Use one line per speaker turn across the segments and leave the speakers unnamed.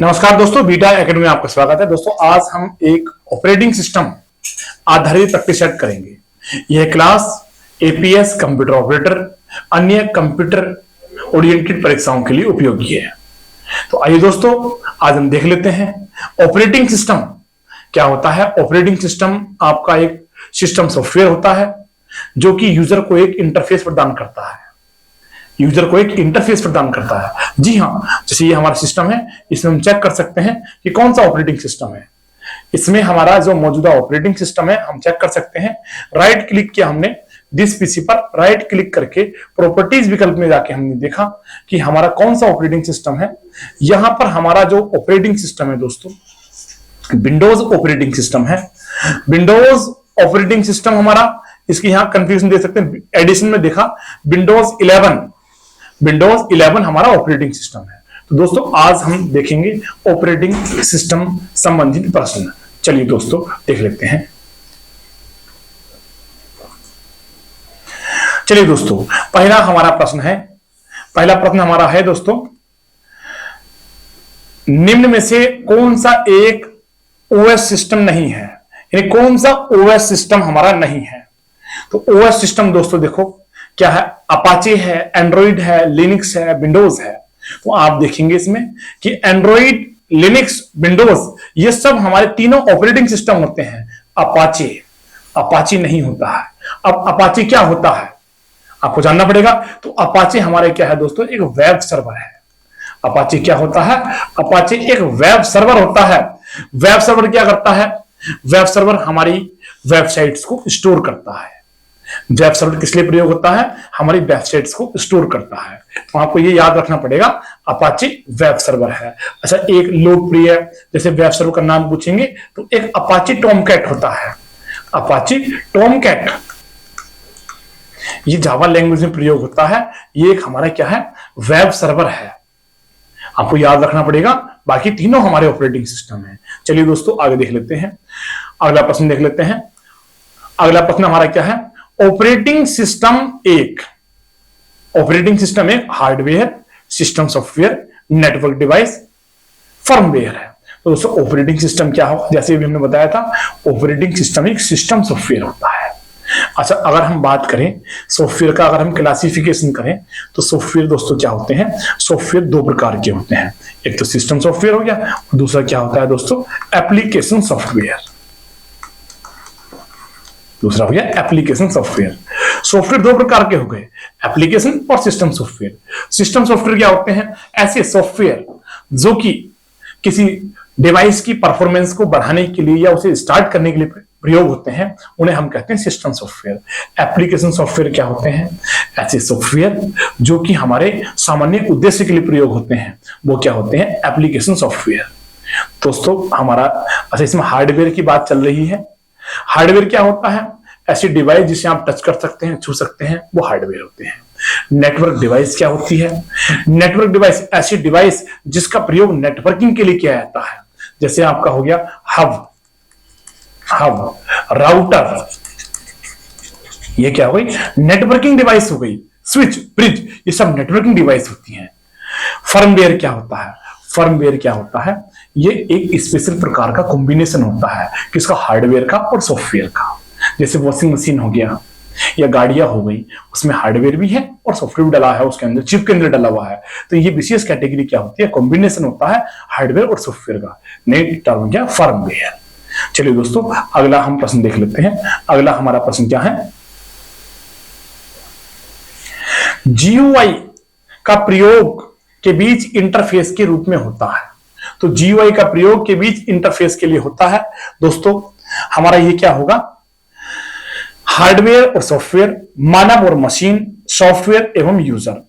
नमस्कार दोस्तों, beta academy में आपका स्वागत है। दोस्तों आज हम एक ऑपरेटिंग सिस्टम आधारित प्रैक्टिस सेट करेंगे। यह क्लास एपीएस कंप्यूटर ऑपरेटर अन्य कंप्यूटर ओरिएंटेड परीक्षाओं के लिए उपयोगी है। तो आइए दोस्तों आज हम देख लेते हैं ऑपरेटिंग सिस्टम क्या होता है। ऑपरेटिंग सिस्टम आपका एक सिस्टम सॉफ्टवेयर होता है जो कि यूजर को एक इंटरफेस प्रदान करता है। जी हाँ, जैसे ये हमारा सिस्टम है, इसमें हम चेक कर सकते हैं कि कौन सा ऑपरेटिंग सिस्टम है। इसमें हमारा जो मौजूदा ऑपरेटिंग सिस्टम है हम चेक कर सकते हैं। राइट क्लिक किया हमने दिस पीसी पर, राइट क्लिक करके प्रॉपर्टीज विकल्प में जाके हमने देखा कि हमारा कौन सा ऑपरेटिंग सिस्टम है। यहां पर हमारा जो ऑपरेटिंग सिस्टम है दोस्तों, विंडोज ऑपरेटिंग सिस्टम है। विंडोज ऑपरेटिंग सिस्टम हमारा, इसकी यहां कंफ्यूजन दे सकते हैं, एडिशन में देखा विंडोज 11 हमारा ऑपरेटिंग सिस्टम है। तो दोस्तों आज हम देखेंगे ऑपरेटिंग सिस्टम संबंधित प्रश्न। चलिए दोस्तों देख लेते हैं। चलिए दोस्तों पहला प्रश्न हमारा है दोस्तों, निम्न में से कौन सा एक ओएस सिस्टम नहीं है, यानी कौन सा ओएस सिस्टम हमारा नहीं है। तो ओएस सिस्टम दोस्तों देखो क्या है, अपाचे है, एंड्रॉइड है, लिनक्स है, विंडोज है। तो आप देखेंगे इसमें कि एंड्रॉइड, लिनक्स, विंडोज ये सब हमारे तीनों ऑपरेटिंग सिस्टम होते हैं। अपाचे नहीं होता है। अब अपाचे क्या होता है आपको जानना पड़ेगा। तो अपाचे हमारे क्या है दोस्तों, एक वेब सर्वर है। अपाचे क्या होता है, अपाचे एक वेब सर्वर होता है। वेब सर्वर क्या करता है, वेब सर्वर हमारी वेबसाइट्स को स्टोर करता है। वेब सर्वर किस लिए प्रयोग होता है, हमारी वेबसाइट्स को स्टोर करता है। तो आपको ये याद रखना पड़ेगा, अपाचे वेब सर्वर है। अच्छा, एक लोकप्रिय जैसे वेब सर्वर का नाम पूछेंगे तो एक अपाचे टॉमकैट होता है। अपाचे टॉमकैट ये जावा लैंग्वेज में प्रयोग होता है। ये एक हमारा क्या है, वेब सर्वर है। आपको याद रखना पड़ेगा। बाकी तीनों हमारे ऑपरेटिंग सिस्टम है। चलिए दोस्तों आगे देख लेते हैं, अगला प्रश्न देख लेते हैं। अगला प्रश्न हमारा क्या है, ऑपरेटिंग सिस्टम एक hardware, system software, network device, firmware है। तो दोस्तों ऑपरेटिंग सिस्टम क्या हो, जैसे भी हमने बताया था, ऑपरेटिंग सिस्टम एक सिस्टम सॉफ्टवेयर होता है। अच्छा, अगर हम बात करें सॉफ्टवेयर का, अगर हम क्लासिफिकेशन करें तो सॉफ्टवेयर दोस्तों क्या होते हैं, सॉफ्टवेयर दो प्रकार के होते हैं। एक तो सिस्टम सॉफ्टवेयर हो गया, और दूसरा क्या होता है दोस्तों, एप्लीकेशन सॉफ्टवेयर। दूसरा हो गया एप्लीकेशन सॉफ्टवेयर। सॉफ्टवेयर दो प्रकार के हो गए, एप्लीकेशन और सिस्टम सॉफ्टवेयर। सिस्टम सॉफ्टवेयर क्या होते हैं, ऐसे सॉफ्टवेयर जो कि किसी डिवाइस की परफॉर्मेंस को बढ़ाने के लिए या उसे स्टार्ट करने के लिए प्रयोग होते हैं, उन्हें हम कहते हैं सिस्टम सॉफ्टवेयर। एप्लीकेशन सॉफ्टवेयर क्या होते हैं, ऐसे सॉफ्टवेयर जो कि हमारे सामान्य उद्देश्य के लिए प्रयोग होते हैं, वो क्या होते हैं, एप्लीकेशन सॉफ्टवेयर। दोस्तों हमारा, अच्छा इसमें हार्डवेयर की बात चल रही है। हार्डवेयर क्या होता है, ऐसी डिवाइस जिसे आप टच कर सकते हैं, छू सकते हैं, वो हार्डवेयर होते हैं। नेटवर्क डिवाइस क्या होती है, नेटवर्क डिवाइस ऐसी डिवाइस जिसका प्रयोग नेटवर्किंग के लिए किया जाता है। जैसे आपका हो गया हब, राउटर, ये क्या हो गई, नेटवर्किंग डिवाइस हो गई। स्विच, ब्रिज, ये सब नेटवर्किंग डिवाइस होती हैं। फर्मवेयर क्या होता है, फर्मवेयर क्या होता है, ये एक स्पेशल प्रकार का कॉम्बिनेशन होता है किसका, हार्डवेयर का और सॉफ्टवेयर का। जैसे वॉशिंग मशीन हो गया या गाड़ियां हो गई, उसमें हार्डवेयर भी है और सॉफ्टवेयर भी डला है, उसके अंदर चिप के अंदर डला हुआ है। तो ये विशेष कैटेगरी क्या होती है, कॉम्बिनेशन होता है हार्डवेयर और सॉफ्टवेयर का। नई टर्म क्या, फर्मवेयर। चलिए दोस्तों अगला हम प्रश्न देख लेते हैं। अगला हमारा प्रश्न क्या है, जीयूआई का प्रयोग के बीच इंटरफेस के रूप में होता है। तो जीयूआई का प्रयोग के बीच इंटरफेस के लिए होता है। दोस्तों हमारा ये क्या होगा, हार्डवेयर और सॉफ्टवेयर, मानव और मशीन, सॉफ्टवेयर एवं यूजर,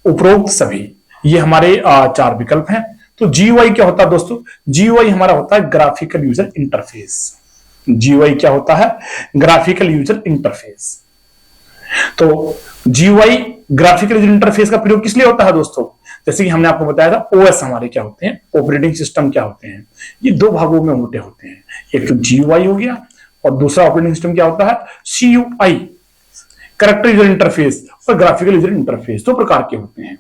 उपरोक्त सभी, ये हमारे चार विकल्प हैं। तो जीयूआई क्या होता है दोस्तों, जीयूआई हमारा होता है ग्राफिकल यूजर इंटरफेस। जीयूआई क्या होता है, ग्राफिकल यूजर इंटरफेस। तो जीयूआई ग्राफिकल यूजर इंटरफेस का प्रयोग किस लिए होता है दोस्तों, जैसे कि हमने आपको बताया था ओएस हमारे क्या होते हैं, ऑपरेटिंग सिस्टम क्या होते हैं, ये दो भागों में मोटे होते हैं। एक तो जीयूआई हो गया और दूसरा ऑपरेटिंग सिस्टम क्या होता है, सीयूआई, कैरेक्टर यूजर इंटरफेस और ग्राफिकल यूजर इंटरफेस। दो प्रकार के होते हैं।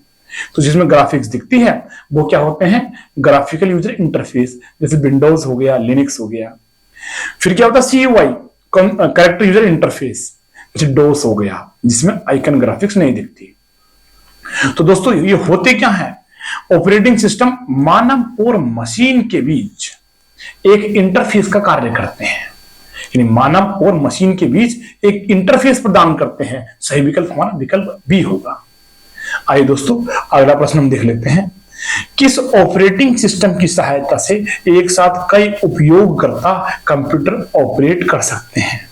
तो जिसमें ग्राफिक्स दिखती है वो क्या होते हैं, ग्राफिकल यूजर इंटरफेस, जैसे विंडोज हो गया, लिनक्स हो गया। फिर क्या होता है CUI, कैरेक्टर यूजर इंटरफेस, जैसे डोस हो गया, जिसमें आइकन ग्राफिक्स नहीं दिखती। तो दोस्तों ये होते क्या है, ऑपरेटिंग सिस्टम मानव और मशीन के बीच एक इंटरफेस का कार्य करते हैं, यानी मानव और मशीन के बीच एक इंटरफेस प्रदान करते हैं। सही विकल्प हमारा विकल्प बी होगा। आइए दोस्तों अगला प्रश्न हम देख लेते हैं। किस ऑपरेटिंग सिस्टम की सहायता से एक साथ कई उपयोगकर्ता कंप्यूटर ऑपरेट कर सकते हैं?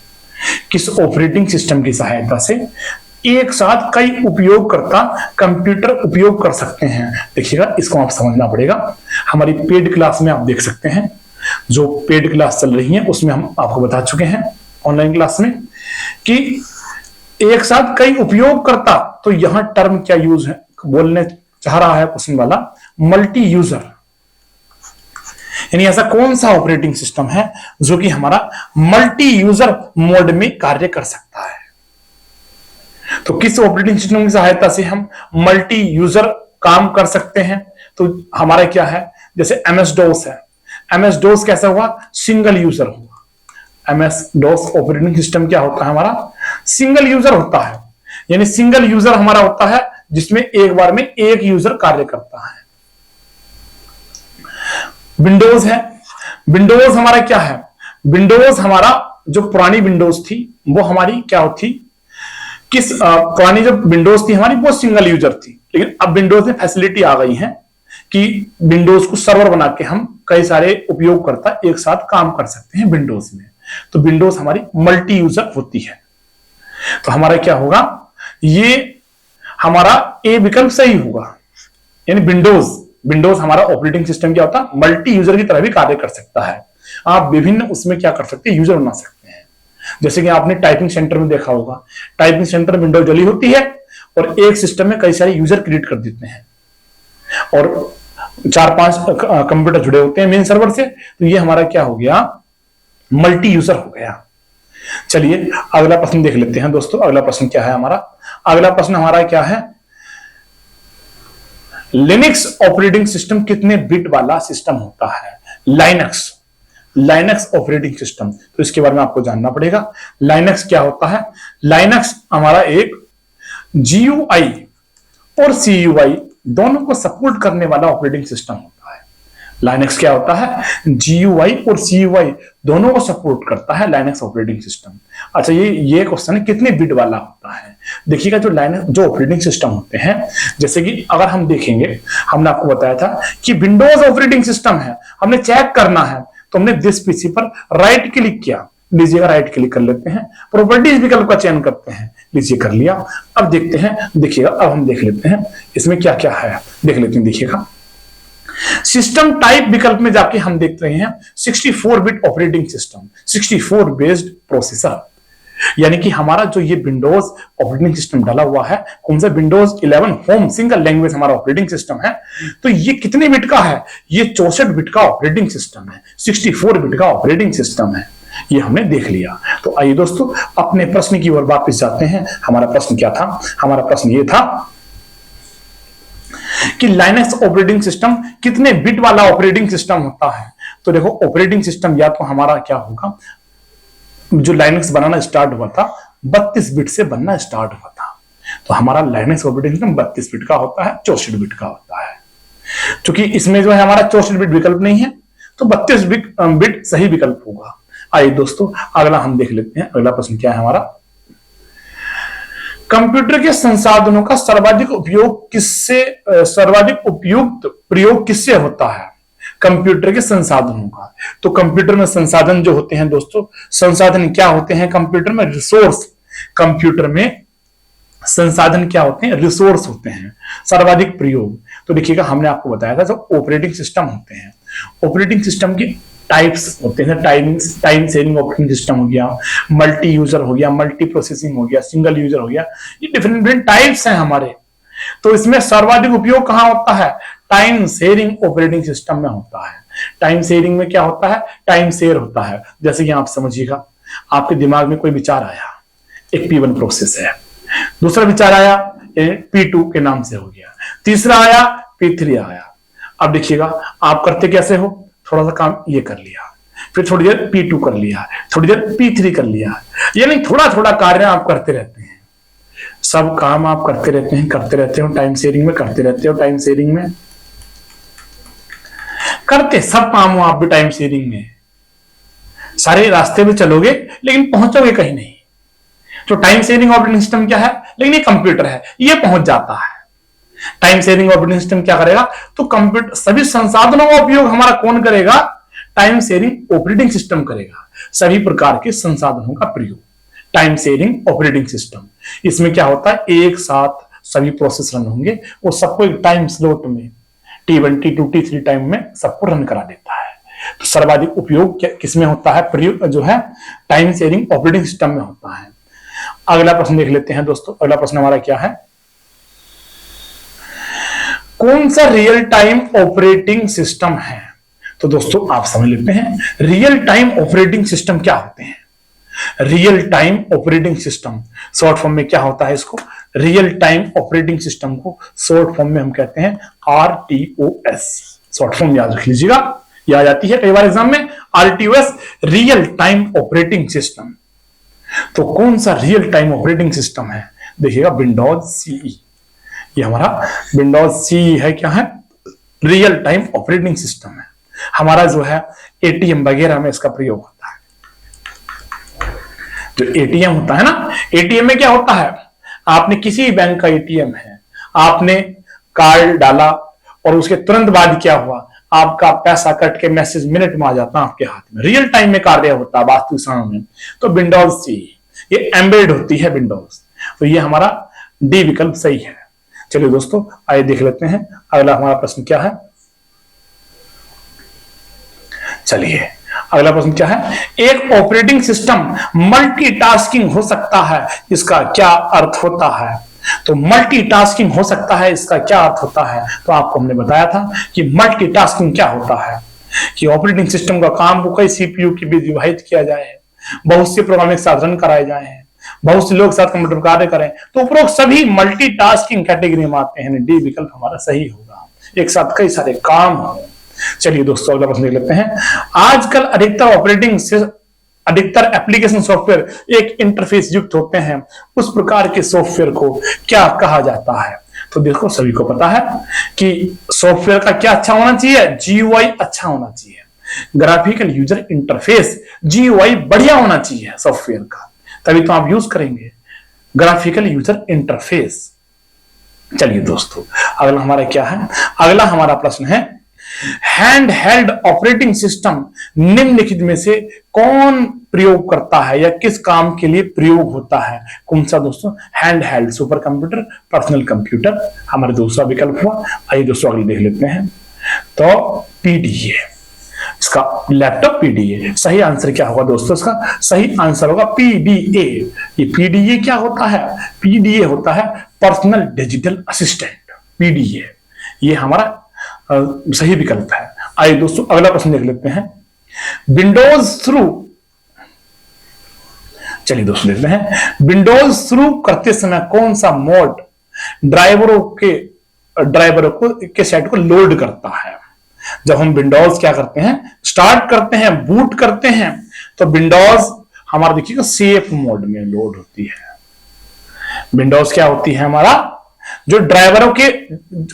किस ऑपरेटिंग सिस्टम की सहायता से एक साथ कई उपयोगकर्ता कंप्यूटर उपयोग कर सकते हैं? देखिएगा, इसको आप समझना पड़ेगा। हमारी पेड क्लास में आप देख सकते हैं, जो पेड क्लास चल रही है उसमें हम आपको बता चुके हैं ऑनलाइन क्लास में कि एक साथ कई उपयोगकर्ता, तो यहां टर्म क्या यूज है बोलने चाह रहा है क्वेश्चन वाला, मल्टी यूजर। यानी ऐसा कौन सा ऑपरेटिंग सिस्टम है जो कि हमारा मल्टी यूजर मोड में कार्य कर सकता है? तो किस ऑपरेटिंग सिस्टम की सहायता से हम मल्टी यूजर काम कर सकते हैं? तो हमारा क्या है, जैसे MS-DOS है। MS-DOS कैसा हुआ, सिंगल यूजर हुआ। MS-DOS ऑपरेटिंग सिस्टम क्या होता है हमारा, सिंगल यूजर होता है। यानी सिंगल यूजर हमारा होता है जिसमें एक बार में एक यूजर कार्य करता है। विंडोज है, विंडोज हमारा क्या है, विंडोज हमारा जो पुरानी विंडोज थी वो हमारी क्या होती, पुरानी जो विंडोज थी हमारी वो सिंगल यूजर थी, लेकिन अब विंडोज में फैसिलिटी आ गई है कि विंडोज को सर्वर बना के हम कई सारे उपयोगकर्ता एक साथ काम कर सकते हैं विंडोज में। तो विंडोज हमारी मल्टी यूजर होती है। तो हमारा क्या होगा, ये हमारा ए विकल्प सही होगा। यानी विंडोज हमारा ऑपरेटिंग सिस्टम क्या होता है, मल्टी यूजर की तरह भी कार्य कर सकता है। आप विभिन्न उसमें क्या कर सकते हैं, यूजर बना सकते हैं। जैसे कि आपने टाइपिंग सेंटर में देखा होगा, टाइपिंग सेंटर विंडो जली होती है और एक सिस्टम में कई सारे यूजर क्रिएट कर देते हैं और 4-5 कंप्यूटर जुड़े होते हैं मेन सर्वर से। तो ये हमारा क्या हो गया, मल्टी यूजर हो गया। चलिए अगला प्रश्न देख लेते हैं दोस्तों। अगला प्रश्न क्या है हमारा, अगला प्रश्न हमारा क्या है, लिनक्स ऑपरेटिंग सिस्टम कितने बिट वाला सिस्टम होता है? लाइनक्स ऑपरेटिंग सिस्टम, तो इसके बारे में आपको जानना पड़ेगा। लाइनक्स क्या होता है, लाइनक्स हमारा एक GUI और CUI दोनों को सपोर्ट करने वाला ऑपरेटिंग सिस्टम होता है। लाइनक्स क्या होता है, GUI और CUI दोनों को सपोर्ट करता है लाइनक्स ऑपरेटिंग सिस्टम। अच्छा, ये क्वेश्चन है कितने बिट वाला होता है। देखिएगा, जो लाइनक्स जो ऑपरेटिंग सिस्टम होते हैं, जैसे कि अगर हम देखेंगे, हमने आपको बताया था कि विंडोज ऑपरेटिंग सिस्टम है, हमने चेक करना है तो हमने दिस पीसी पर राइट क्लिक किया। लीजिएगा, राइट क्लिक कर लेते हैं, प्रॉपर्टीज विकल्प का चयन करते हैं, लीजिए कर लिया। अब देखते हैं, देखिएगा अब हम देख लेते हैं इसमें क्या क्या है, देख लेते हैं। देखिएगा, सिस्टम टाइप विकल्प में जाके हम देख रहे हैं 64 bit operating system, 64 based processor. यानी कि हमारा जो ये विंडोज ऑपरेटिंग सिस्टम डाला हुआ है, कौन सा, विंडोज 11 होम सिंगल लैंग्वेज हमारा ऑपरेटिंग सिस्टम है। तो ये कितने बिट का है, ये 64 बिट का ऑपरेटिंग सिस्टम है, 64 बिट का ऑपरेटिंग सिस्टम है। ये हमने देख लिया। तो आइए दोस्तों अपने प्रश्न की ओर वापस जाते हैं। हमारा प्रश्न क्या था, हमारा प्रश्न ये था कि लाइनक्स ऑपरेटिंग सिस्टम कितने बिट वाला ऑपरेटिंग सिस्टम होता है। तो देखो, ऑपरेटिंग सिस्टम या तो हमारा क्या होगा, जो लाइनक्स बनाना स्टार्ट हुआ था 32 बिट से बनना स्टार्ट हुआ था। तो हमारा लाइनक्स ऑपरेटिंग सिस्टम 32 बिट का होता है, 64 बिट का होता है। क्योंकि इसमें जो है हमारा 64 बिट विकल्प नहीं है, तो 32 बिट सही विकल्प होगा। आइए दोस्तों अगला हम देख लेते हैं। अगला प्रश्न क्या है हमारा, कंप्यूटर के संसाधनों का सर्वाधिक उपयुक्त प्रयोग किससे होता है? कंप्यूटर के संसाधनों का। तो कंप्यूटर में संसाधन जो होते हैं दोस्तों, संसाधन क्या होते हैं कंप्यूटर में, रिसोर्स। कंप्यूटर में संसाधन क्या होते हैं, रिसोर्स होते हैं। सर्वाधिक प्रयोग, तो देखिएगा हमने आपको बताया था जो ऑपरेटिंग सिस्टम होते हैं, ऑपरेटिंग सिस्टम के टाइप्स होते हैं। टाइम शेयरिंग ऑपरेटिंग सिस्टम हो गया, मल्टी यूजर हो गया, मल्टी प्रोसेसिंग हो गया, सिंगल यूजर हो गया, ये डिफरेंट टाइप्स हैं हमारे। तो इसमें सर्वाधिक उपयोग कहां होता है, टाइम शेयरिंग ऑपरेटिंग सिस्टम में होता है। टाइम शेयरिंग में क्या होता है, टाइम शेयर होता है। जैसे कि आप समझिएगा, आपके दिमाग में कोई विचार आया, एक P1 प्रोसेस है, दूसरा विचार आया P2 के नाम से हो गया, तीसरा आया P3 आया। अब देखिएगा आप करते कैसे हो, थोड़ा सा काम ये कर लिया, फिर थोड़ी देर P2 कर लिया, थोड़ी देर P3 कर लिया, यानी थोड़ा थोड़ा कार्य आप करते रहते हैं, सब काम आप करते रहते हो, टाइम शेयरिंग में करते रहते हो, टाइम शेयरिंग में करते सब काम हो आप भी टाइम शेयरिंग में, सारे रास्ते में चलोगे लेकिन पहुंचोगे कहीं नहीं। तो टाइम शेयरिंग ऑपरेटिंग सिस्टम क्या है, लेकिन ये कंप्यूटर है, ये पहुंच जाता है। टाइम शेयरिंग ऑपरेटिंग सिस्टम क्या करेगा, तो कंप्यूटर सभी संसाधनों का उपयोग हमारा कौन करेगा, टाइम शेयरिंग ऑपरेटिंग सिस्टम करेगा, सभी प्रकार के संसाधनों का प्रयोग, टाइम शेयरिंग ऑपरेटिंग सिस्टम। इसमें क्या होता है, एक साथ सभी प्रोसेस रन होंगे, वो सबको एक टाइम स्लॉट में T1 T2 T3 टाइम में सबको रन करा देता है। तो सर्वाधिक उपयोग किसमें होता है, प्रयोग जो है टाइम शेयरिंग ऑपरेटिंग सिस्टम में होता है। अगला प्रश्न देख लेते हैं दोस्तों। अगला प्रश्न हमारा क्या है, कौन सा रियल टाइम ऑपरेटिंग सिस्टम है। तो दोस्तों आप समझ लेते हैं रियल टाइम ऑपरेटिंग सिस्टम क्या होते हैं। Real time operating system short form में क्या होता है, इसको रियल टाइम ऑपरेटिंग सिस्टम को शॉर्ट फॉर्म में हम कहते हैं RTOS। शॉर्ट फॉर्म याद रख लीजिएगा, यह आ जाती है कई बार एग्जाम में, RTOS real time operating system. तो कौन सा रियल टाइम ऑपरेटिंग सिस्टम है, देखिएगा विंडोज CE, ये हमारा विंडोज CE है, क्या है, रियल टाइम ऑपरेटिंग सिस्टम है। हमारा जो है ATM वगैरह में इसका प्रयोग होता है। जो ATM होता है ना, ATM में क्या होता है, आपने किसी बैंक का ATM है, आपने कार्ड डाला और उसके तुरंत बाद क्या हुआ, आपका पैसा कट के मैसेज मिनट में आ जाता है आपके हाथ में, रियल टाइम में कार्य होता है वास्तविक समय में। तो विंडोज CE ये एम्बेड होती है विंडोज, तो ये हमारा D विकल्प सही है। चलिए दोस्तों आइए देख लेते हैं अगला हमारा प्रश्न क्या है। चलिए अगला प्रश्न क्या है, एक ऑपरेटिंग सिस्टम मल्टीटास्किंग हो सकता है, इसका क्या अर्थ होता है। तो मल्टीटास्किंग हो सकता है, इसका क्या अर्थ होता है, तो आपको हमने बताया था कि मल्टीटास्किंग क्या होता है, कि ऑपरेटिंग सिस्टम का काम को कई CPU के बीच विभाजित किया जाए, बहुत से प्रोग्राम एक साथ रन कराए जाए, बहुत से लोग साथ कंप्यूटर कार्य करें, तो उपरोक्त सभी मल्टीटास्किंग कैटेगरी में आते हैं। D विकल्प हमारा सही होगा, एक साथ कई सारे काम हो। चलिए दोस्तों अगला प्रश्न देख लेते हैं। आजकल अधिकतर एप्लीकेशन सॉफ्टवेयर एक इंटरफेस युक्त होते हैं, उस प्रकार के सॉफ्टवेयर को क्या कहा जाता है। तो देखो सभी को पता है कि सॉफ्टवेयर का क्या अच्छा होना चाहिए, GUI अच्छा होना चाहिए, ग्राफिकल यूजर इंटरफेस GUI बढ़िया होना चाहिए सॉफ्टवेयर का, तभी तो आप यूज करेंगे ग्राफिकल यूजर इंटरफेस। चलिए दोस्तों अगला हमारा क्या है, अगला हमारा प्रश्न है हैंड हेल्ड ऑपरेटिंग सिस्टम निम्नलिखित में से कौन प्रयोग करता है या किस काम के लिए प्रयोग होता है। कौन सा दोस्तों, hand held, super computer, personal computer हमारा दूसरा विकल्प हुआ। आइए दोस्तों अगले देख लेते हैं। तो PDA, इसका लैपटॉप PDA सही आंसर क्या होगा दोस्तों, इसका सही आंसर होगा PDA। ये PDA क्या होता है, PDA होता है पर्सनल डिजिटल असिस्टेंट, PDA ये हमारा सही विकल्प है। आइए दोस्तों अगला प्रश्न देख लेते हैं। विंडोज शुरू, चलिए दोस्तों देखते हैं, विंडोज शुरू करते समय कौन सा मोड ड्राइवरों के सेट को लोड करता है। जब हम विंडोज क्या करते हैं, स्टार्ट करते हैं, बूट करते हैं, तो विंडोज हमारा देखिएगा सेफ मोड में लोड होती है। विंडोज क्या होती है हमारा, जो ड्राइवरों के,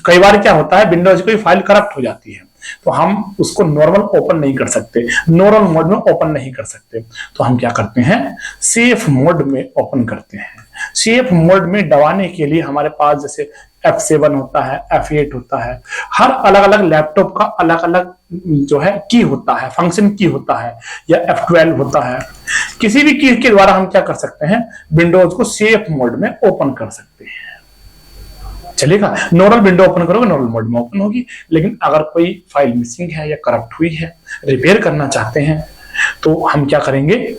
कई बार क्या होता है विंडोज की फाइल करप्ट हो जाती है, तो हम उसको नॉर्मल ओपन नहीं कर सकते, नॉर्मल मोड में ओपन नहीं कर सकते, तो हम क्या करते हैं, सेफ मोड में ओपन करते हैं। सेफ मोड में दबाने के लिए हमारे पास जैसे F7 होता है, F8 होता है, हर अलग अलग लैपटॉप का अलग अलग जो है की होता है, फंक्शन की होता है, या F12 होता है। किसी भी की के द्वारा हम क्या कर सकते हैं, विंडोज को सेफ मोड में ओपन कर सकते हैं। चलेगा, नॉर्मल विंडो ओपन करोगे नॉर्मल मोड में ओपन होगी, लेकिन अगर कोई फाइल मिसिंग है या करप्ट हुई है, रिपेयर करना चाहते हैं, तो हम क्या करेंगे,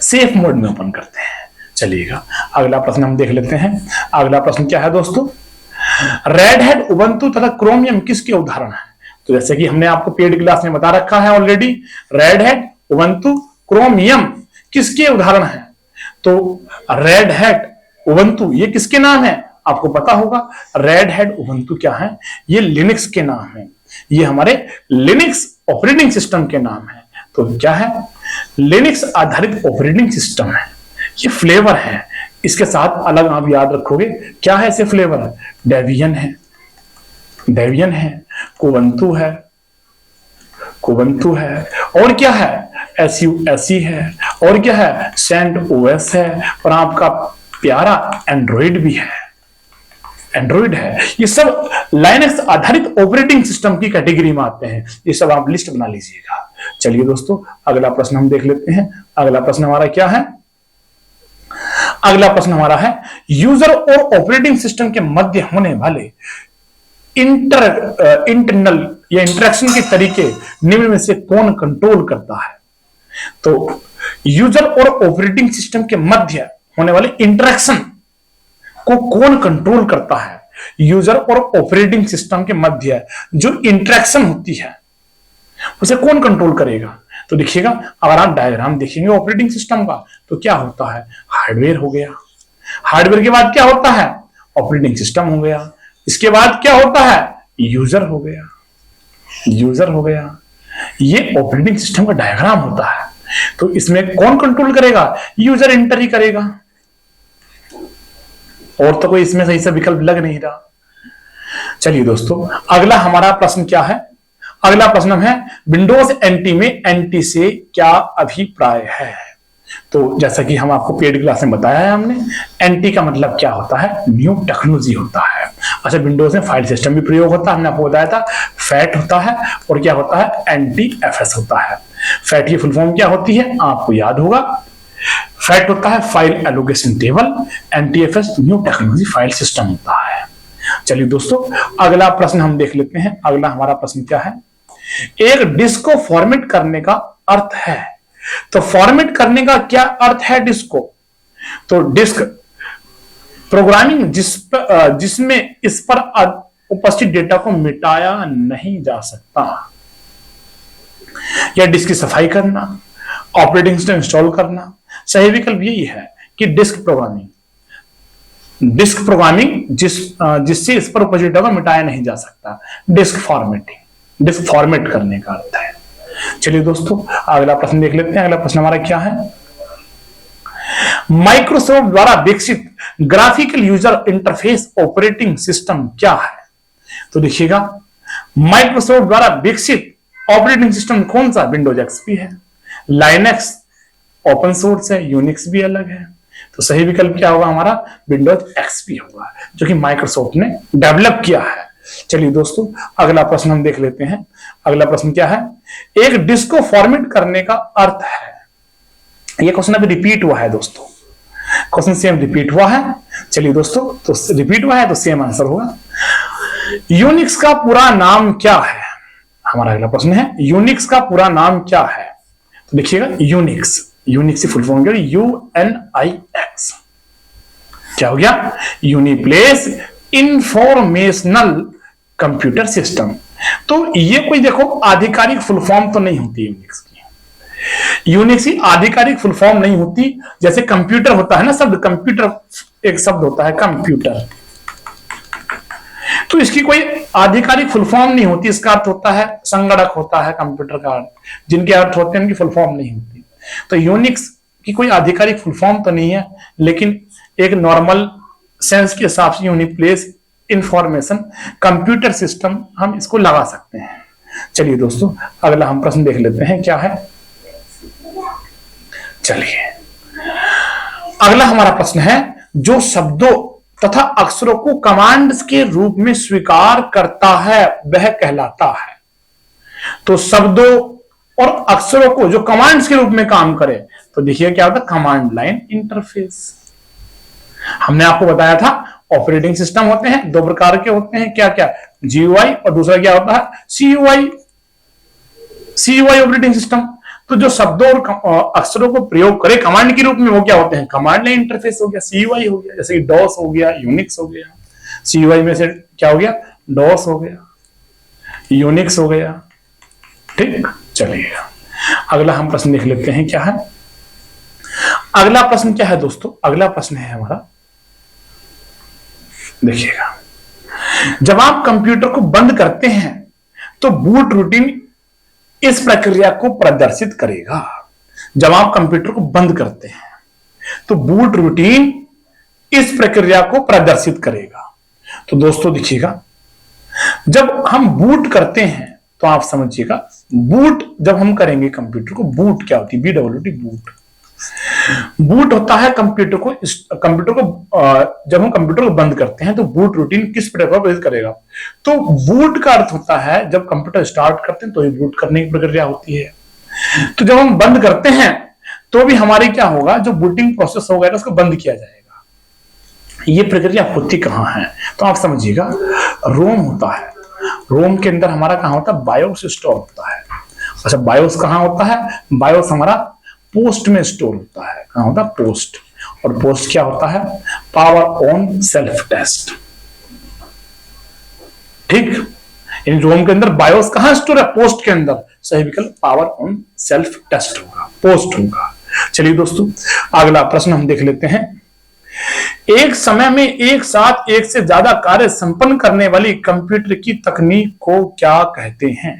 सेफ मोड में ओपन करते हैं। चलिएगा अगला प्रश्न हम देख लेते हैं। अगला प्रश्न क्या है दोस्तों, रेड हैट, उबंटू तथा क्रोमियम किसके उदाहरण है। तो जैसे कि हमने आपको पेड क्लास में बता रखा है already, red hat, Ubuntu, chromium किसके उदाहरण है। तो रेड हैट, उबंटू ये किसके नाम है, आपको पता होगा रेड हैट उबंटू क्या है, ये लिनक्स के नाम है, ये हमारे लिनक्स ऑपरेटिंग सिस्टम के नाम है। तो क्या है, लिनक्स आधारित ऑपरेटिंग सिस्टम है, ये फ्लेवर है। इसके साथ अलग आप याद रखोगे क्या है, ऐसे फ्लेवर है, डेबियन है, डेबियन है, कुबंतु है, कुबंतु है, और क्या है, SUSE है, और क्या है, CentOS है, और आपका प्यारा एंड्रॉइड भी है, एंड्रॉइड है। ये सब लाइनक्स आधारित ऑपरेटिंग सिस्टम की कैटेगरी में आते हैं। ये सब आप लिस्ट बना लीजिएगा। चलिए दोस्तों, अगला प्रश्न हम देख लेते हैं। अगला प्रश्न हमारा क्या है, अगला प्रश्न हमारा है यूजर और ऑपरेटिंग सिस्टम के मध्य होने वाले इंटरनल या इंटरेक्शन के तरीके निम्न में से कौन कंट्रोल करता है। तो यूजर और ऑपरेटिंग सिस्टम के मध्य होने वाले इंटरेक्शन को कौन कंट्रोल करता है। यूजर और ऑपरेटिंग सिस्टम के मध्य जो इंटरेक्शन होती है उसे कौन कंट्रोल करेगा। तो देखिएगा, अगर आप डायग्राम देखेंगे ऑपरेटिंग सिस्टम का तो क्या होता है, हार्डवेयर हो गया, हार्डवेयर के बाद क्या होता है, ऑपरेटिंग सिस्टम हो गया, इसके बाद क्या होता है, यूजर हो गया, यूजर हो गया। ये ऑपरेटिंग सिस्टम का डायग्राम होता है। तो इसमें कौन कंट्रोल करेगा, यूजर एंटर ही करेगा, और तो कोई इसमें सही से विकल्प लग नहीं रहा। चलिए दोस्तों, अगला हमारा प्रश्न क्या है, अगला प्रश्न है विंडोज एनटी में एनटी से क्या अभिप्राय है। तो जैसा कि हम आपको पेड क्लास में बताया है हमने, एनटी का मतलब क्या होता है, न्यू टेक्नोलॉजी होता है। अच्छा, विंडोज में फाइल सिस्टम भी प्रयोग होता है, हमने आपको बताया था, फैट होता है, और क्या होता है, एनटीएफएस होता है। फैट की फुल फॉर्म क्या होती है, आपको याद होगा, फैट होता है file allocation table, NTFS new technology file system होता है। चलिए दोस्तों, अगला प्रश्न हम देख लेते हैं। अगला हमारा प्रश्न क्या है, एक डिस्क को फॉर्मेट करने का अर्थ है। तो फॉर्मेट करने का क्या अर्थ है डिस्क को, तो डिस्क प्रोग्रामिंग जिसमें इस पर उपस्थित डेटा को मिटाया नहीं जा सकता, या डिस्क की सफाई करना, ऑपरेटिंग सिस्टम इंस्टॉल करना। सही विकल्प यही है कि डिस्क प्रोग्रामिंग, डिस्क प्रोग्रामिंग जिससे इस पर उपस्थित डेटा को मिटाया नहीं जा सकता, डिस्क फॉर्मेटिंग, डिस्क फॉर्मेट करने का अर्थ है। चलिए दोस्तों, अगला प्रश्न देख लेते हैं। अगला प्रश्न हमारा क्या है, माइक्रोसॉफ्ट द्वारा विकसित graphical user interface operating system क्या है। तो देखिएगा, माइक्रोसॉफ्ट द्वारा विकसित ऑपरेटिंग सिस्टम कौन सा, विंडोज एक्सपी है, लाइनक्स ओपन सोर्स है, यूनिक्स भी अलग है। तो सही विकल्प क्या होगा हमारा, विंडोज एक्सपी होगा, जो कि माइक्रोसॉफ्ट ने डेवलप किया है। चलिए दोस्तों, अगला प्रश्न हम देख लेते हैं। अगला प्रश्न क्या है, एक डिस्क को फॉर्मेट करने का अर्थ है। यह क्वेश्चन अभी रिपीट हुआ है दोस्तों, क्वेश्चन सेम रिपीट हुआ है। चलिए दोस्तों, तो रिपीट हुआ है तो सेम आंसर होगा। यूनिक्स का पूरा नाम क्या है, हमारा अगला प्रश्न है, यूनिक्स का पूरा नाम क्या है। तो देखिएगा, यूनिक्स, यूनिक्स की फुल फॉर्म क्या है, UNIX, क्या हो गया, यूनिप्लेस इंफॉर्मेशनल कंप्यूटर सिस्टम। तो ये कोई देखो आधिकारिक फुल फॉर्म तो नहीं होती यूनिक्स की, यूनिक्स की आधिकारिक फुल फॉर्म नहीं होती। जैसे कंप्यूटर होता है ना शब्द, कंप्यूटर एक शब्द होता है कंप्यूटर, तो इसकी कोई आधिकारिक फुल फॉर्म नहीं होती। इसका अर्थ होता है संगणक होता है कंप्यूटर का अर्थ, जिनके अर्थ होते हैं उनकी फुल फॉर्म नहीं होती। तो यूनिक्स की कोई आधिकारिक फुल फॉर्म तो नहीं है, लेकिन एक नॉर्मल सेंस के हिसाब से यूनिप्लेस इंफॉर्मेशन कंप्यूटर सिस्टम हम इसको लगा सकते हैं। चलिए दोस्तों, अगला हम प्रश्न देख लेते हैं क्या है। चलिए, अगला हमारा प्रश्न है, जो शब्दों तथा अक्षरों को कमांड्स के रूप में स्वीकार करता है वह कहलाता है। तो शब्दों और अक्षरों को जो कमांड्स के रूप में काम करे, तो देखिए क्या होता है, कमांड लाइन इंटरफेस। हमने आपको बताया था ऑपरेटिंग सिस्टम होते हैं दो प्रकार के होते हैं, क्या क्या, GUI और दूसरा क्या होता है, CUI, CUI ऑपरेटिंग सिस्टम। तो जो शब्दों और अक्षरों को प्रयोग करे कमांड के रूप में, वो क्या होते हैं, कमांड लाइन इंटरफेस हो गया, CUI हो गया। जैसे कि DOS हो गया, यूनिक्स हो गया, CUI में से क्या हो गया, DOS हो गया, यूनिक्स हो गया। ठीक, चलिए अगला हम प्रश्न देख लेते हैं क्या है। अगला प्रश्न क्या है दोस्तों, अगला प्रश्न है हमारा, देखिएगा, जब आप कंप्यूटर को बंद करते हैं तो बूट रूटीन इस प्रक्रिया को प्रदर्शित करेगा। जब आप कंप्यूटर को बंद करते हैं तो बूट रूटीन इस प्रक्रिया को प्रदर्शित करेगा। तो दोस्तों देखिएगा, जब हम बूट करते हैं तो आप समझिएगा, बूट जब हम करेंगे कंप्यूटर को, बूट क्या होती है, BWT बूट। बूट होता है कंप्यूटर को जब हम कंप्यूटर को बंद करते हैं तो बूट रूटीन किस प्रकार प्रदर्शित करेगा। तो बूट का अर्थ होता है जब कंप्यूटर स्टार्ट करते हैं तो ये बूट करने की प्रक्रिया होती है। तो जब हम बंद करते हैं तो भी हमारी क्या होगा, जो बूटिंग प्रोसेस होगा उसको बंद किया जाएगा। ये प्रक्रिया होती कहां है, तो आप समझिएगा, रोम होता है। रोम के अंदर हमारा कहां होता है, बायोस स्टोर होता है। अच्छा, बायोस कहां होता है, बायोस हमारा पोस्ट में स्टोर होता है। कहां होता है, पोस्ट। और पोस्ट क्या होता है, पावर ऑन सेल्फ टेस्ट। ठीक, इन रोम के अंदर बायोस कहां स्टोर है, पोस्ट के अंदर। सही विकल्प पावर ऑन सेल्फ टेस्ट होगा, पोस्ट होगा। चलिए दोस्तों, अगला प्रश्न हम देख लेते हैं। एक समय में एक साथ एक से ज्यादा कार्य संपन्न करने वाली कंप्यूटर की तकनीक को क्या कहते हैं।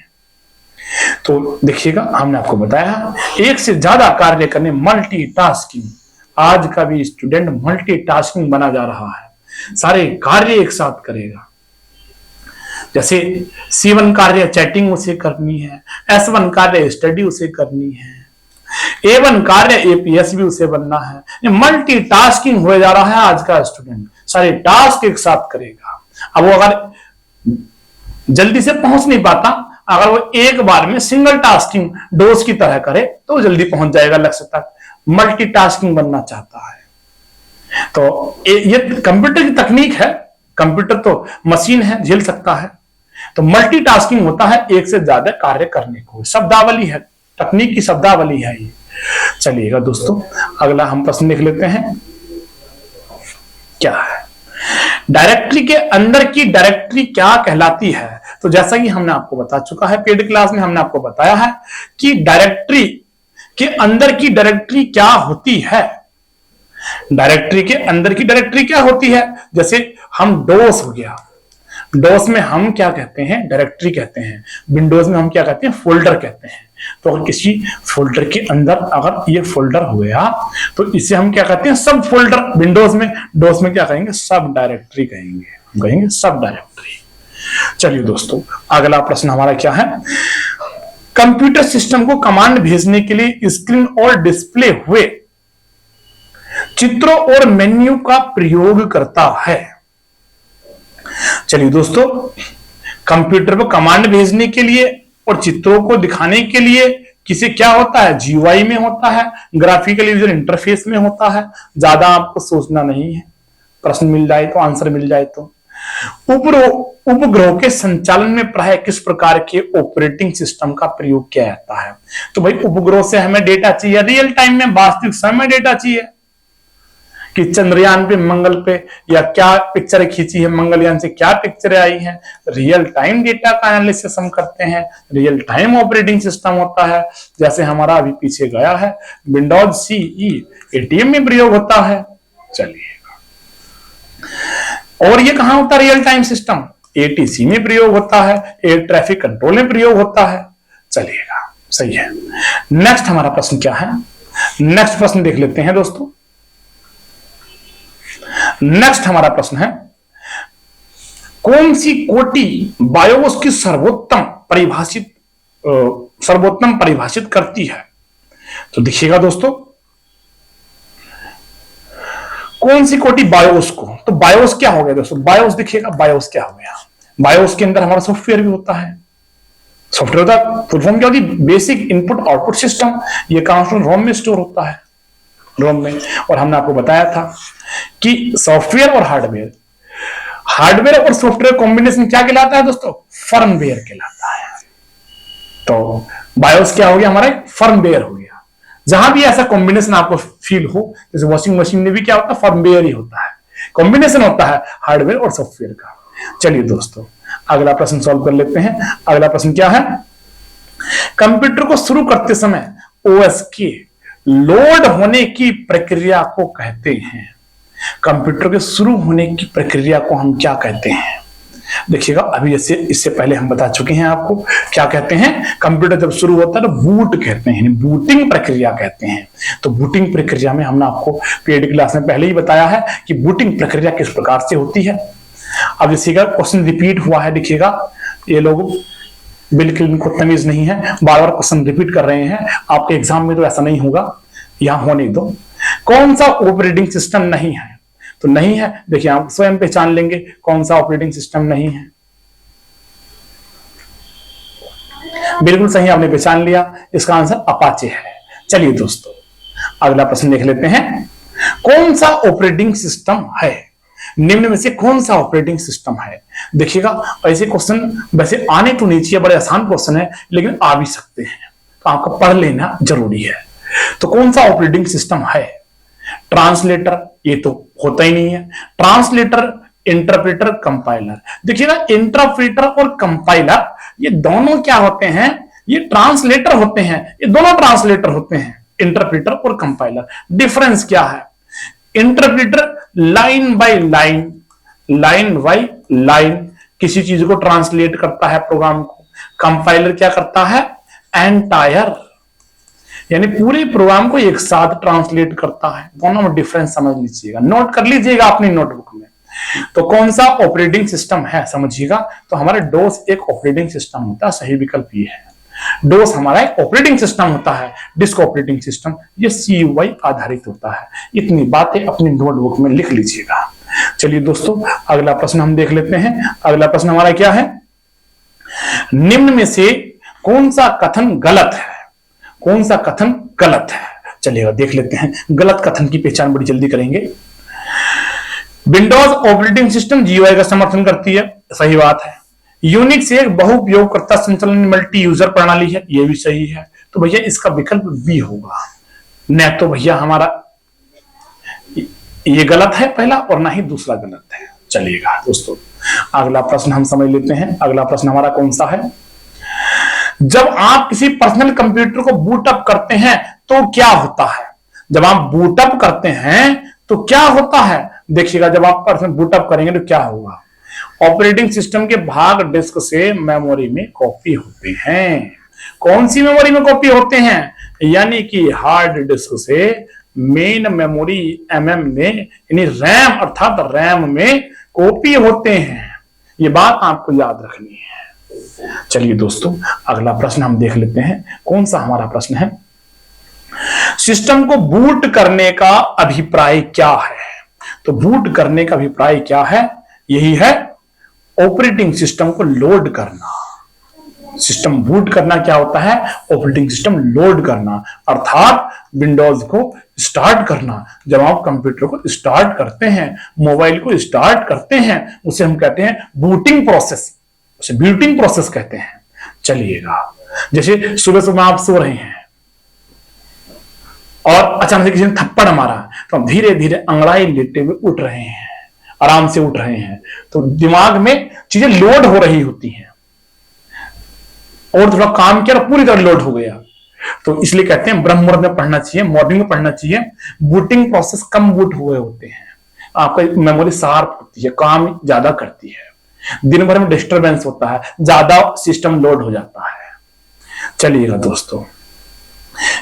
तो देखिएगा, हमने आपको बताया एक से ज्यादा कार्य करने, मल्टीटास्किंग। आज का भी स्टूडेंट मल्टीटास्किंग बना जा रहा है, सारे कार्य एक साथ करेगा। जैसे C1 कार्य चैटिंग उसे करनी है, S1 कार्य स्टडी उसे करनी है, A1 कार्य APS भी उसे बनना है। मल्टीटास्किंग हो जा रहा है आज का स्टूडेंट, सारे टास्क एक साथ करेगा। अब वो अगर जल्दी से पहुंच नहीं पाता, अगर वो एक बार में सिंगल टास्किंग डोज की तरह करे तो जल्दी पहुंच जाएगा लक्ष्य तक। मल्टीटास्किंग बनना चाहता है। तो ये कंप्यूटर की तकनीक है, कंप्यूटर तो मशीन है, झेल सकता है। तो मल्टीटास्किंग होता है एक से ज्यादा कार्य करने को, शब्दावली है, तकनीक की शब्दावली है ये। चलिएगा दोस्तों, अगला हम प्रश्न देख लेते हैं, क्या है, डायरेक्टरी के अंदर की डायरेक्टरी क्या कहलाती है। तो जैसा कि हमने आपको बता चुका है, पेड क्लास में हमने आपको बताया है कि डायरेक्टरी के अंदर की डायरेक्टरी क्या होती है। डायरेक्टरी के अंदर की डायरेक्टरी क्या होती है, जैसे हम डोस हो गया, डोस में हम क्या कहते हैं, डायरेक्टरी कहते हैं। विंडोज में हम क्या कहते हैं, फोल्डर कहते हैं। तो अगर किसी फोल्डर के अंदर अगर ये फोल्डर हो गया तो इसे हम क्या कहते हैं, सब फोल्डर। विंडोज में, डोस में क्या कहेंगे, सब डायरेक्टरी कहेंगे, हम कहेंगे सब डायरेक्टरी। चलिए दोस्तों, अगला प्रश्न हमारा क्या है, कंप्यूटर सिस्टम को कमांड भेजने के लिए स्क्रीन और डिस्प्ले हुए चित्रों और मेन्यू का प्रयोग करता है। चलिए दोस्तों, कंप्यूटर पर कमांड भेजने के लिए और चित्रों को दिखाने के लिए किसे क्या होता है, GUI में होता है, ग्राफिकल यूजर इंटरफेस में होता है। ज्यादा आपको सोचना नहीं है, प्रश्न मिल जाए तो, आंसर मिल जाए तो। उपग्रह के संचालन में प्राय किस प्रकार के ऑपरेटिंग सिस्टम का प्रयोग किया जाता है। तो भाई, उपग्रह से हमें डेटा चाहिए, रियल टाइम में वास्तविक समय में डेटा चाहिए कि चंद्रयान पे, मंगल पे या क्या पिक्चर खींची है, मंगलयान से क्या पिक्चर आई है। रियल टाइम डेटा का एनालिसिस हम करते हैं, रियल टाइम ऑपरेटिंग सिस्टम होता है। जैसे हमारा अभी पीछे गया है विंडोज CE, ATM में प्रयोग होता है। चलिए, और ये कहां होता है, रियल टाइम सिस्टम ATC में प्रयोग होता है, एयर ट्रैफिक कंट्रोल में प्रयोग होता है। चलिएगा, सही है। नेक्स्ट हमारा प्रश्न क्या है, नेक्स्ट प्रश्न देख लेते हैं दोस्तों। नेक्स्ट हमारा प्रश्न है, कौन सी कोटि बायोस की सर्वोत्तम परिभाषित करती है। तो देखिएगा दोस्तों, कौन सी कोटि बायोस को, तो बायोस क्या हो गया दोस्तों, बायोस देखिएगा, बायोस क्या हो गया, बायोस के अंदर हमारा सॉफ्टवेयर भी होता है। सॉफ्टवेयर का फुल फॉर्म क्या होती है, बेसिक इनपुट आउटपुट सिस्टम। ये कहां, रोम में स्टोर होता है, रोम में। और हमने आपको बताया था कि सॉफ्टवेयर और हार्डवेयर और सॉफ्टवेयर कॉम्बिनेशन क्या कहलाता है दोस्तों, फर्मवेयर कहलाता है। तो बायोस क्या हो गया, हमारा फर्मवेयर हो गया। जहां भी ऐसा कॉम्बिनेशन आपको फील हो, जैसे वॉशिंग मशीन में भी क्या होता है, फर्मवेयर ही होता है, कॉम्बिनेशन होता है हार्डवेयर और सॉफ्टवेयर का। चलिए दोस्तों, अगला प्रश्न सॉल्व कर लेते हैं। अगला प्रश्न क्या है, कंप्यूटर को शुरू करते समय OS के लोड होने की प्रक्रिया को कहते हैं। कंप्यूटर के शुरू होने की प्रक्रिया को हम क्या कहते हैं? देखिएगा, अभी जैसे इससे पहले हम बता चुके हैं आपको क्या कहते हैं। कंप्यूटर जब शुरू होता है तो बूट कहते हैं, बूटिंग प्रक्रिया कहते हैं। तो बूटिंग प्रक्रिया में हमने आपको पीएडी क्लास में पहले ही बताया है कि बूटिंग प्रक्रिया किस प्रकार से होती है। अब देखिएगा क्वेश्चन रिपीट हुआ है, देखिएगा ये लोग बिल्कुल इनको तमीज नहीं है, बार बार क्वेश्चन रिपीट कर रहे हैं। आपके एग्जाम में तो ऐसा नहीं होगा, यहां होने दो। कौन सा ऑपरेटिंग सिस्टम नहीं है? तो नहीं है, देखिए आप स्वयं पहचान लेंगे कौन सा ऑपरेटिंग सिस्टम नहीं है। बिल्कुल सही, आपने पहचान लिया, इसका आंसर अपाचे है। चलिए दोस्तों अगला प्रश्न देख लेते हैं। कौन सा ऑपरेटिंग सिस्टम है? निम्न में से कौन सा ऑपरेटिंग सिस्टम है? देखिएगा ऐसे क्वेश्चन वैसे आने तो नहीं चाहिए, बड़े आसान क्वेश्चन है लेकिन आ भी सकते हैं, तो आपको पढ़ लेना जरूरी है। तो कौन सा ऑपरेटिंग सिस्टम है? ट्रांसलेटर, ये तो होता ही नहीं है। Translator, interpreter, compiler. देखिएगा इंटरप्रेटर और कंपाइलर ये दोनों क्या होते हैं? ये ट्रांसलेटर होते हैं, ये दोनों ट्रांसलेटर होते हैं, इंटरप्रेटर और कंपाइलर। डिफरेंस क्या है? Interpreter line by line, line by line किसी चीज को ट्रांसलेट करता है प्रोग्राम को। कंपाइलर क्या करता है? एंटायर, यानी पूरे प्रोग्राम को एक साथ ट्रांसलेट करता है। दोनों में डिफरेंस समझ लीजिएगा, नोट कर लीजिएगा अपनी नोटबुक में। तो कौन सा ऑपरेटिंग सिस्टम है समझिएगा। तो हमारे डोस एक ऑपरेटिंग सिस्टम होता है, सही विकल्प ये है। डोस हमारा एक ऑपरेटिंग सिस्टम होता है, डिस्क ऑपरेटिंग सिस्टम ये CUI आधारित होता है। इतनी बातें अपनी नोटबुक में लिख लीजिएगा। चलिए दोस्तों अगला प्रश्न हम देख लेते हैं। अगला प्रश्न हमारा क्या है? निम्न में से कौन सा कथन गलत है? कौन सा कथन गलत है? चलिएगा देख लेते हैं। गलत कथन की पहचान बड़ी जल्दी करेंगे। विंडोज ऑपरेटिंग सिस्टम GUI का समर्थन करती है, सही बात है। यूनिक्स एक बहुउपयोगकर्ता संचालन मल्टी यूजर प्रणाली है, यह भी सही है। तो भैया इसका विकल्प बी होगा। न तो भैया हमारा ये गलत है पहला, और ना ही दूसरा गलत है। चलिएगा दोस्तों अगला प्रश्न हम समझ लेते हैं। अगला प्रश्न हमारा कौन सा है? जब आप किसी पर्सनल कंप्यूटर को बूटअप करते हैं तो क्या होता है? जब आप बूटअप करते हैं तो क्या होता है? देखिएगा जब आप पर्सनल बूटअप करेंगे तो क्या होगा? ऑपरेटिंग सिस्टम के भाग डिस्क से मेमोरी में कॉपी होते हैं। कौन सी मेमोरी में कॉपी होते हैं? यानी कि हार्ड डिस्क से मेन मेमोरी MM में, यानी रैम अर्थात रैम में कॉपी होते हैं। ये बात आपको याद रखनी है। चलिए दोस्तों अगला प्रश्न हम देख लेते हैं। कौन सा हमारा प्रश्न है? सिस्टम को बूट करने का अभिप्राय क्या है? तो बूट करने का अभिप्राय क्या है? यही है ऑपरेटिंग सिस्टम को लोड करना। सिस्टम बूट करना क्या होता है? ऑपरेटिंग सिस्टम लोड करना, अर्थात विंडोज को स्टार्ट करना। जब आप कंप्यूटर को स्टार्ट करते हैं, मोबाइल को स्टार्ट करते हैं, उसे हम कहते हैं बूटिंग प्रोसेस, उसे बूटिंग प्रोसेस कहते हैं। चलिएगा जैसे सुबह सुबह आप सो रहे हैं और अचानक से किसी ने थप्पड़ मारा, तो हम धीरे धीरे अंगड़ाई लेते हुए उठ रहे हैं, आराम से उठ रहे हैं, तो दिमाग में चीजें लोड हो रही होती हैं, और थोड़ा काम किया और पूरी तरह लोड हो गया। तो इसलिए कहते हैं ब्रह्म मुहूर्त में पढ़ना चाहिए, मॉर्निंग में पढ़ना चाहिए। बूटिंग प्रोसेस कम बूट हुए होते हैं, आपका मेमोरी शार्प होती है, काम ज्यादा करती है, दिन भर में डिस्टरबेंस होता है, ज्यादा सिस्टम लोड हो जाता है। चलिएगा दोस्तों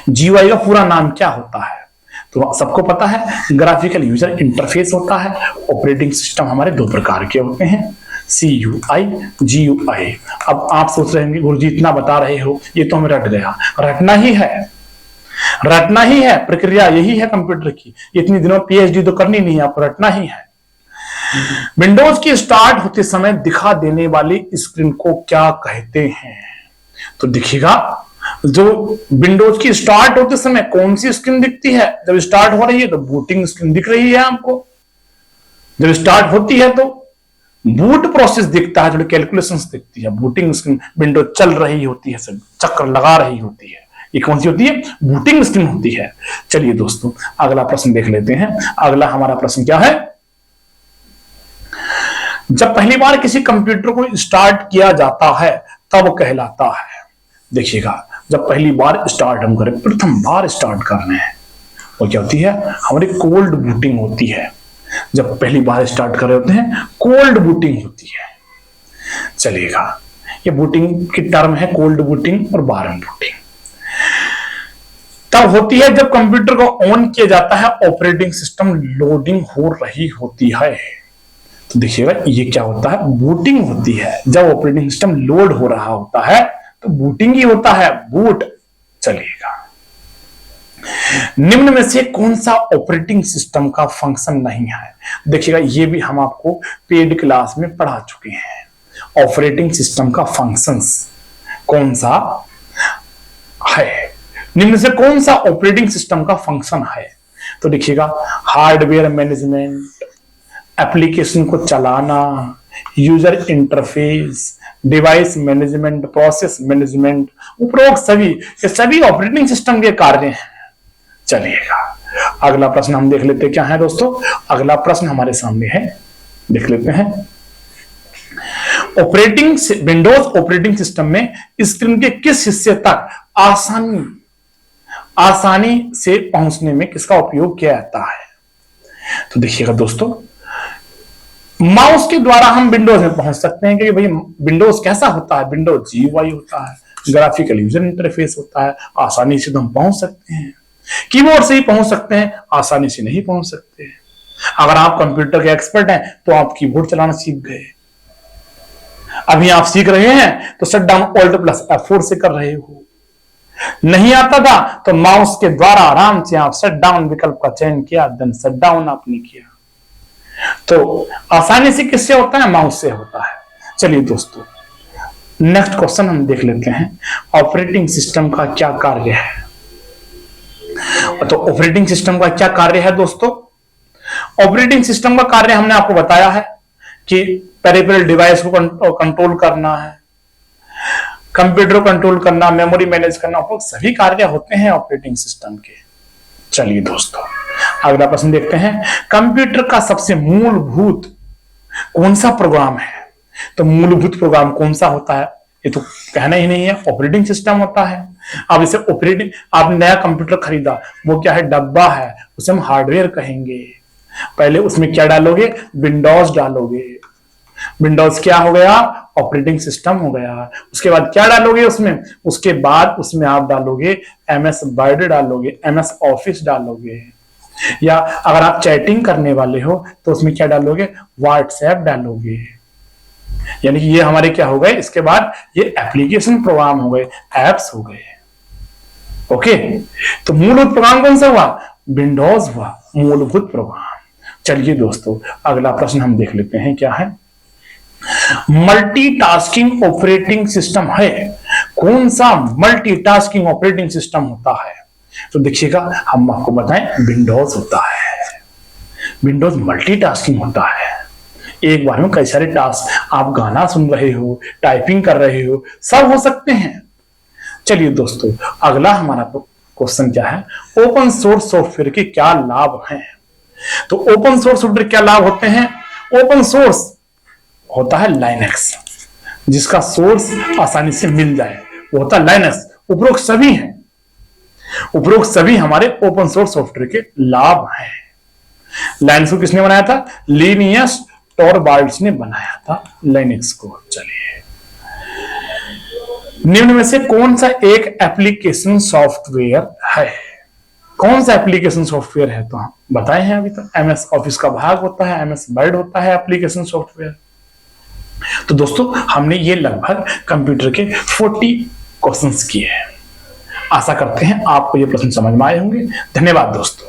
GUI का पूरा नाम क्या होता है? तो सबको पता है ग्राफिकल यूजर इंटरफेस होता है। ऑपरेटिंग सिस्टम हमारे दो प्रकार के होते हैं, CUI, GUI। अब आप सोच रहे हैं गुरुजी इतना बता रहे हो, ये तो हमें रट गया। रटना ही है, रटना ही है, प्रक्रिया यही है कंप्यूटर की। इतनी दिनों PhD तो करनी नहीं है, आपको रटना ही है। विंडोज की स्टार्ट होते समय दिखा देने वाली स्क्रीन को क्या कहते हैं? तो देखिएगा जो विंडोज की स्टार्ट होते समय कौन सी स्क्रीन दिखती है? जब स्टार्ट हो रही है तो बूटिंग स्क्रीन दिख रही है आपको। जब स्टार्ट होती है तो बूट प्रोसेस दिखता है, जो कैलकुलेशंस दिखती है। बूटिंग स्क्रीन विंडो चल रही होती है, सब चक्कर लगा रही होती है, ये कौन सी होती है? बूटिंग स्क्रीन होती है। चलिए दोस्तों अगला प्रश्न देख लेते हैं। अगला हमारा प्रश्न क्या है? जब पहली बार किसी कंप्यूटर को स्टार्ट किया जाता है तब कहलाता है। देखिएगा जब पहली बार स्टार्ट हम करें, प्रथम बार स्टार्ट करने हैं, वो क्या होती है? हमारी कोल्ड बूटिंग होती है। जब पहली बार स्टार्ट कर रहे होते हैं कोल्ड बूटिंग होती है। चलिएगा, ये बूटिंग की टर्म है कोल्ड बूटिंग और वार्म बूटिंग। तब होती है जब कंप्यूटर को ऑन किया जाता है, ऑपरेटिंग सिस्टम लोडिंग हो रही होती है। तो देखिएगा ये क्या होता है, बूटिंग होती है। जब ऑपरेटिंग सिस्टम लोड हो रहा होता है तो बूटिंग ही होता है, बूट। चलिएगा, निम्न में से कौन सा ऑपरेटिंग सिस्टम का फंक्शन नहीं है? देखिएगा ये भी हम आपको पेड क्लास में पढ़ा चुके हैं। ऑपरेटिंग सिस्टम का फंक्शंस कौन सा है, निम्न से कौन सा ऑपरेटिंग सिस्टम का फंक्शन है? तो देखिएगा, हार्डवेयर मैनेजमेंट, एप्लीकेशन को चलाना, user interface, device management, process management, उपरोक्त सभी ये सभी ऑपरेटिंग सिस्टम के कार्य हैं। चलिएगा, अगला प्रश्न हम देख लेते हैं क्या है दोस्तों। अगला प्रश्न हमारे सामने है, देख लेते हैं। विंडोज ऑपरेटिंग सिस्टम में स्क्रीन के किस हिस्से तक आसानी से पहुंचने में किसका उपयोग किया जाता है? तो देखिएगा दोस्तों, माउस के द्वारा हम विंडोज में पहुंच सकते हैं, क्योंकि भाई विंडोज कैसा होता है, विंडोज जीयूआई होता है, ग्राफिकल यूजर इंटरफेस होता है, आसानी से तो हम पहुंच सकते हैं। कीबोर्ड से ही पहुंच सकते हैं, आसानी से नहीं पहुंच सकते। अगर आप कंप्यूटर के एक्सपर्ट हैं तो आप कीबोर्ड चलाना सीख गए। अभी आप सीख रहे हैं तो शट डाउन Alt+F4 से कर रहे हो। नहीं आता था तो माउस के द्वारा आराम से आप शट डाउन विकल्प का चयन किया, देन शट डाउन आपने किया। तो आसानी से किससे होता है, माउस से होता है। चलिए दोस्तों, नेक्स्ट क्वेश्चन हम देख लेते हैं। ऑपरेटिंग सिस्टम का क्या कार्य है? तो ऑपरेटिंग सिस्टम का क्या कार्य है दोस्तों? ऑपरेटिंग सिस्टम का कार्य हमने आपको बताया है कि पेरिफेरल डिवाइस को कंट्रोल करना है, कंप्यूटर को कंट्रोल करना, मेमोरी मैनेज करना, सभी कार्य होते हैं ऑपरेटिंग सिस्टम के। चलिए दोस्तों, अगला प्रश्न देखते हैं। कंप्यूटर का सबसे मूलभूत कौन सा प्रोग्राम है? तो मूलभूत प्रोग्राम कौन सा होता है, ये तो कहना ही नहीं है, ऑपरेटिंग सिस्टम होता है। अब इसे ऑपरेटिंग, आप नया कंप्यूटर खरीदा, वो क्या है, डब्बा है, उसे हम हार्डवेयर कहेंगे। पहले उसमें क्या डालोगे, विंडोज डालोगे। विंडोज क्या हो गया, ऑपरेटिंग सिस्टम हो गया। उसके बाद क्या डालोगे उसमें, उसके बाद उसमें आप डालोगे MS वर्ड डालोगे, MS ऑफिस डालोगे, या अगर आप चैटिंग करने वाले हो तो उसमें क्या डालोगे, व्हाट्सएप डालोगे। यानी कि ये हमारे क्या हो गए, इसके बाद ये एप्लीकेशन प्रोग्राम हो गए, एप्स हो गए। ओके, तो मूलभूत प्रोग्राम कौन सा हुआ, विंडोज हुआ मूलभूत प्रोग्राम। चलिए दोस्तों, अगला प्रश्न हम देख लेते हैं क्या है। मल्टीटास्किंग ऑपरेटिंग सिस्टम है, कौन सा मल्टीटास्किंग ऑपरेटिंग सिस्टम होता है? तो देखिएगा, हम आपको बताएं, विंडोज होता है। विंडोज मल्टीटास्किंग होता है, एक बार में कई सारे टास्क, आप गाना सुन रहे हो, टाइपिंग कर रहे हो, सब हो सकते हैं। चलिए दोस्तों, अगला हमारा क्वेश्चन क्या है, ओपन सोर्स सॉफ्टवेयर के क्या लाभ हैं? तो ओपन सोर्स सॉफ्टवेयर क्या लाभ होते हैं? ओपन सोर्स होता है लाइनक्स, जिसका सोर्स आसानी से मिल जाए, वो होता है लाइनक्स। उपरोक्त सभी हैं, उपरोक्त सभी हमारे ओपन सोर्स सॉफ्टवेयर के लाभ हैं। लाइनक्स को किसने बनाया था, लिनियस टॉरवाल्ड्स ने बनाया था लाइनक्स को। चलिए, निम्न में से कौन सा एक एप्लीकेशन सॉफ्टवेयर है? कौन सा एप्लीकेशन सॉफ्टवेयर है? तो हम बताए हैं अभी तक, MS ऑफिस का भाग होता है, MS वर्ड होता है एप्लीकेशन सॉफ्टवेयर। तो दोस्तों, हमने ये लगभग कंप्यूटर के 40 क्वेश्चंस किए हैं। आशा करते हैं आपको ये प्रश्न समझ में आए होंगे। धन्यवाद दोस्तों।